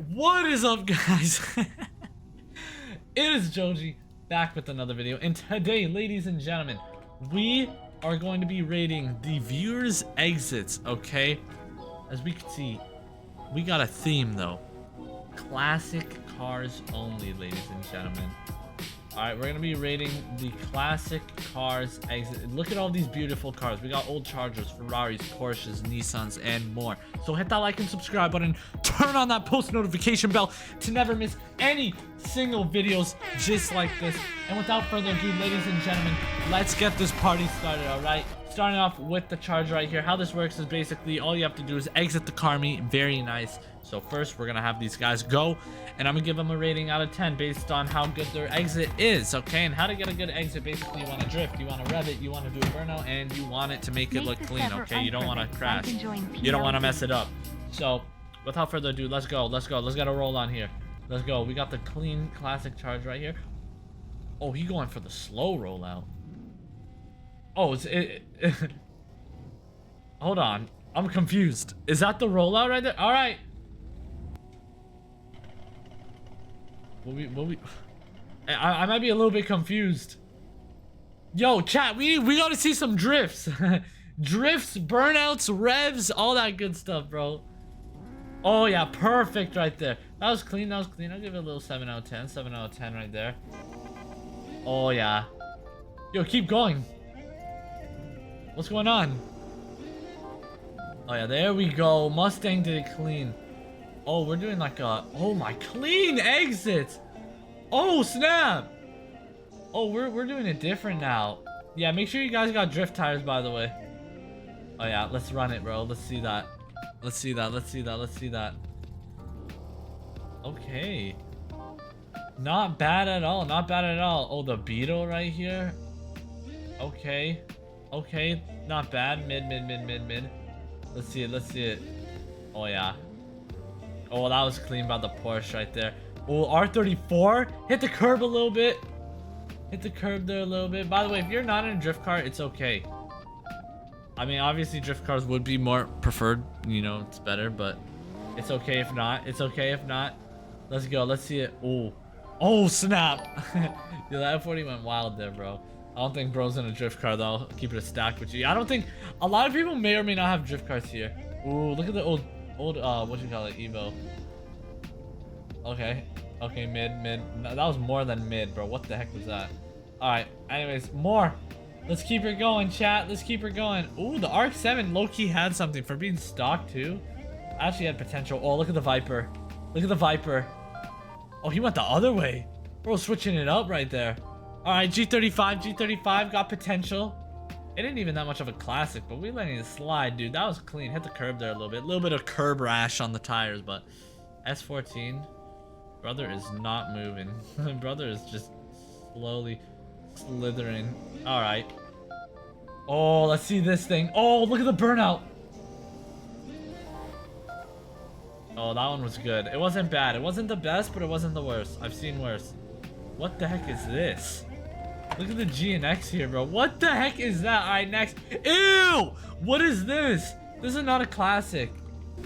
What is up, guys? It is JoJe back with another video, and today, ladies and gentlemen, we are going to be rating the viewers' exits, okay? As we can see, we got a theme though. Classic cars only, ladies and gentlemen. Alright, we're gonna be rating the classic cars exit. Look at all these beautiful cars. We got old Chargers, Ferraris, Porsches, Nissans, and more. So hit that like and subscribe button. Turn on that post notification bell to never miss any single videos just like this. And without further ado, ladies and gentlemen, let's get this party started, alright? Starting off with the Charger right here. How this works is basically all you have to do is exit the car meet. Very nice. So first, we're gonna have these guys go, and I'm gonna give them a rating out of 10 based on how good their exit is, okay? And how to get a good exit, basically, you want to drift, you want to rev it, you want to do a burnout, and you want it to make it look clean, okay? You don't want to crash, you don't want to mess it up. So without further ado, let's go, let's get a roll on here. Let's go. We got the clean classic Charge right here. Oh, he going for the slow rollout. Oh, hold on, I'm confused. Is that the rollout right there? All right. I might be a little bit confused. Yo, chat, we gotta see some drifts. Drifts, burnouts, revs, all that good stuff, bro. Oh yeah, perfect right there. That was clean, that was clean. I'll give it a little 7 out of 10. 7 out of 10 right there. Oh yeah. Yo, keep going. What's going on? Oh yeah, there we go. Mustang did it clean. Oh, we're doing like a, oh my, clean exit. Oh snap. Oh, we're doing it different now. Yeah, make sure you guys got drift tires, by the way. Oh yeah, let's run it, bro. Let's see that. Let's see that. Let's see that. Let's see that. Okay. Not bad at all. Not bad at all. Oh, the Beetle right here. Okay. Okay. Not bad. Mid. Let's see it. Let's see it. Oh yeah. Oh, that was clean by the Porsche right there. Oh, R34. Hit the curb a little bit. Hit the curb there a little bit. By the way, if you're not in a drift car, it's okay. I mean, obviously drift cars would be more preferred. You know, it's better, but it's okay if not. It's okay if not. Let's go. Let's see it. Oh. Oh, snap. Yeah, that F40 went wild there, bro. I don't think bro's in a drift car, though. I'll keep it a stack with you. I don't think... A lot of people may or may not have drift cars here. Ooh, look at the old what you call it, Evo. Okay mid. No, that was more than mid, bro. What the heck was that? All right, anyways, more. Let's keep it going, chat. Let's keep it going. Ooh, the Arc 7 low-key had something for being stock too. Actually had potential. Oh, look at the Viper. Look at the Viper. Oh, he went the other way, bro. Switching it up right there. All right, G35 got potential. It ain't even that much of a classic, but we letting it slide, dude. That was clean. Hit the curb there a little bit. A little bit of curb rash on the tires, but S14. Brother is not moving. Brother is just slowly slithering. All right. Oh, let's see this thing. Oh, look at the burnout. Oh, that one was good. It wasn't bad. It wasn't the best, but it wasn't the worst. I've seen worse. What the heck is this? Look at the G and X here, bro. What the heck is that? All right, next. Ew! What is this? This is not a classic.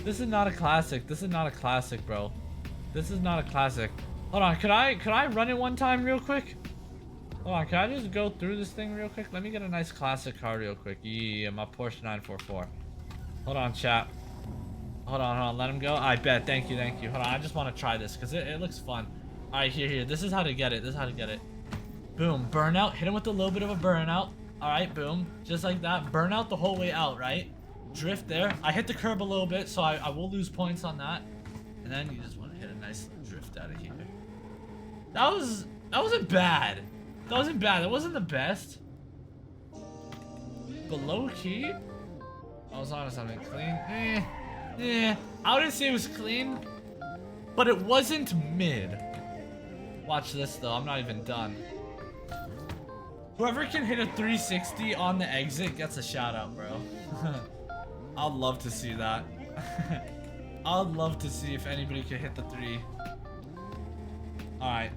This is not a classic. This is not a classic, bro. This is not a classic. Hold on. Could I run it one time real quick? Hold on. Can I just go through this thing real quick? Let me get a nice classic car real quick. Yeah, my Porsche 944. Hold on, chat. Hold on. Let him go. I bet. Thank you. Hold on. I just want to try this because it looks fun. All right, here. This is how to get it. Boom, burnout. Hit him with a little bit of a burnout. All right, boom, just like that. Burnout the whole way out, right? Drift there. I hit the curb a little bit, so I will lose points on that. And then you just want to hit a nice drift out of here. That wasn't bad. That wasn't bad. That wasn't the best. But low key, I was on something clean. I wouldn't say it was clean, but it wasn't mid. Watch this though. I'm not even done. Whoever can hit a 360 on the exit gets a shout out, bro. I'd love to see that. I'd love to see if anybody could hit the 3. Alright,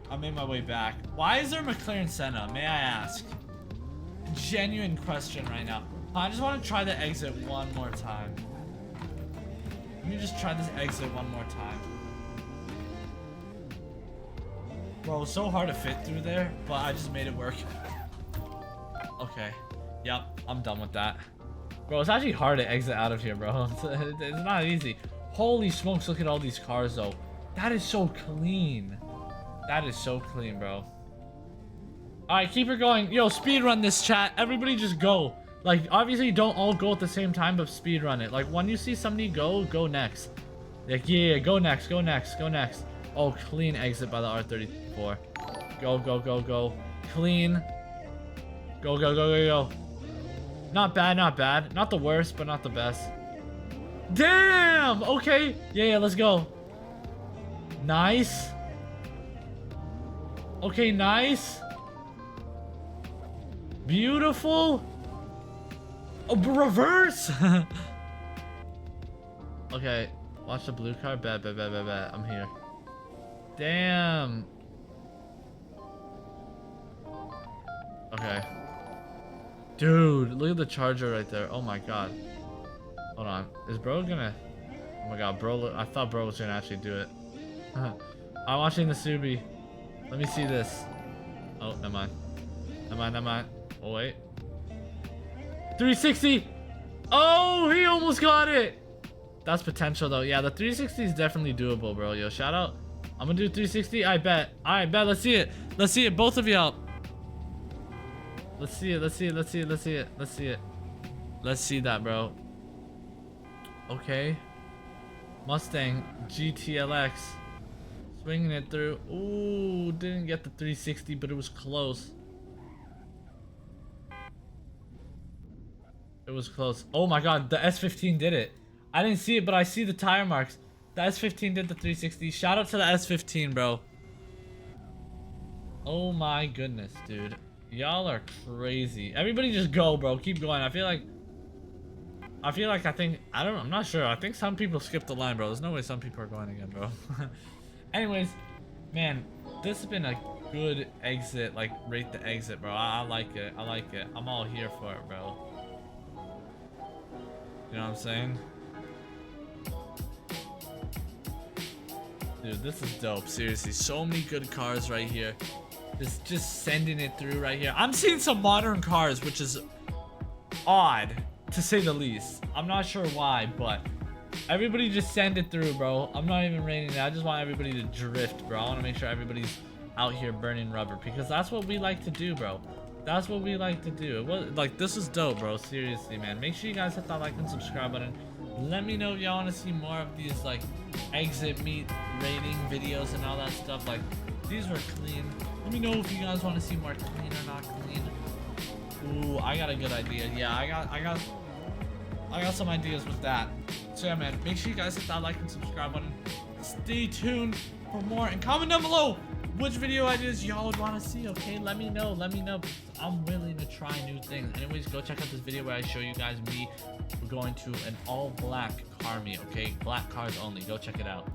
I made my way back. Why is there a McLaren Senna, may I ask? Genuine question right now. I just want to try the exit one more time. Let me just try this exit one more time. Bro, it's so hard to fit through there, but I just made it work. Okay. Yep, I'm done with that. Bro, it's actually hard to exit out of here, bro. It's not easy. Holy smokes, look at all these cars, though. That is so clean. That is so clean, bro. Alright, keep it going. Yo, speed run this, chat. Everybody just go. Like, obviously, don't all go at the same time, but speed run it. Like, when you see somebody go, go next. Like, yeah, go next, go next, go next. Oh, clean exit by the R34. Go, go, go, go. Clean. Go, go, go, go, go. Not bad, not bad. Not the worst, but not the best. Damn! Okay. Yeah, yeah, let's go. Nice. Okay, nice. Beautiful. Oh, reverse. Okay, watch the blue car. Bet, bet, bet, bet, bet. I'm here. Damn. Okay. Dude, look at the charger right there. Oh my god. Hold on. Is bro gonna... Oh my god, bro. I thought bro was gonna actually do it. I'm watching the Subi. Let me see this. Oh, never mind. Never mind, never mind. Oh, wait. 360! Oh, he almost got it! That's potential, though. Yeah, the 360 is definitely doable, bro. Yo, shout out. I'm gonna do 360. I bet. Alright, bet. Let's see it. Let's see it. Both of y'all. Let's see it. Let's see it. Let's see it. Let's see it. Let's see it. Let's see that, bro. Okay. Mustang GTLX. Swinging it through. Ooh, didn't get the 360, but it was close. It was close. Oh my god, the S15 did it. I didn't see it, but I see the tire marks. The S15 did the 360. Shout out to the S15, bro. Oh my goodness, dude. Y'all are crazy. Everybody just go, bro. Keep going. I think I'm not sure. I think some people skipped the line, bro. There's no way some people are going again, bro. Anyways, man, this has been a good exit, like rate the exit, bro. I like it. I like it. I'm all here for it, bro. You know what I'm saying? Dude, this is dope. Seriously, so many good cars right here. Just sending it through right here. I'm seeing some modern cars, which is odd, to say the least. I'm not sure why, but everybody just send it through, bro. I'm not even rating it. I just want everybody to drift, bro. I want to make sure everybody's out here burning rubber, because that's what we like to do, bro. That's what we like to do. Like, this is dope, bro. Seriously, man. Make sure you guys hit that like and subscribe button. Let me know if y'all want to see more of these, like, exit meet rating videos and all that stuff. Like, these were clean. Let me know if you guys want to see more clean or not clean. Ooh, I got a good idea. Yeah, I got some ideas with that. So yeah, man, make sure you guys hit that like and subscribe button. Stay tuned for more, and comment down below which video ideas y'all would want to see. Okay, let me know. I'm willing to try new things. Anyways, go check out this video where I show you guys me. We're going to an all black car meet. Okay, black cars only. Go check it out.